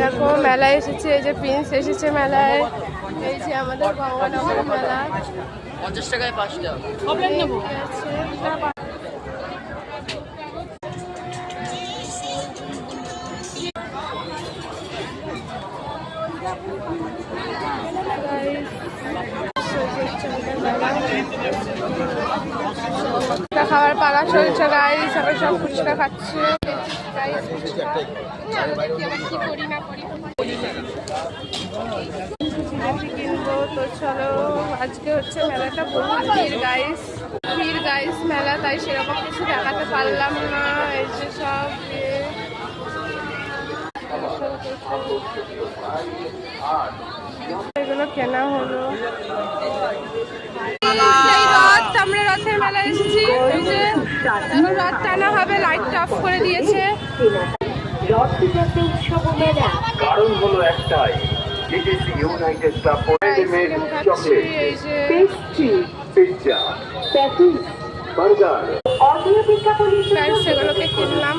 দেখো মেলায় এসেছে, এই যে প্রিন্স এসেছে মেলায়, এই যে আমাদের গঙ্গানগর মেলা। 50 টাকায় 5টা খাবার পালা চলছে গাইস, সবাই সব ফুচকা খাচ্ছে। কিনবো তো চলো, আজকে হচ্ছে মেলাটা বহুত ভিড় গাইস মেলা, তাই সেরকম কিছু দেখাতে পারলাম না। এই যে সব এগুলো কেনা হলো। এই রথ, আমরা রথের মেলা এসেছি, এই যে এখন রথ টানা হবে, লাইটটা অফ করে দিয়েছে। কারণ হলো একটাই, DTC United club readymade chocolate, pastry, pizza, patties, burger, audio বিজ্ঞাপনের জন্য সেগুলোকে কিনলাম।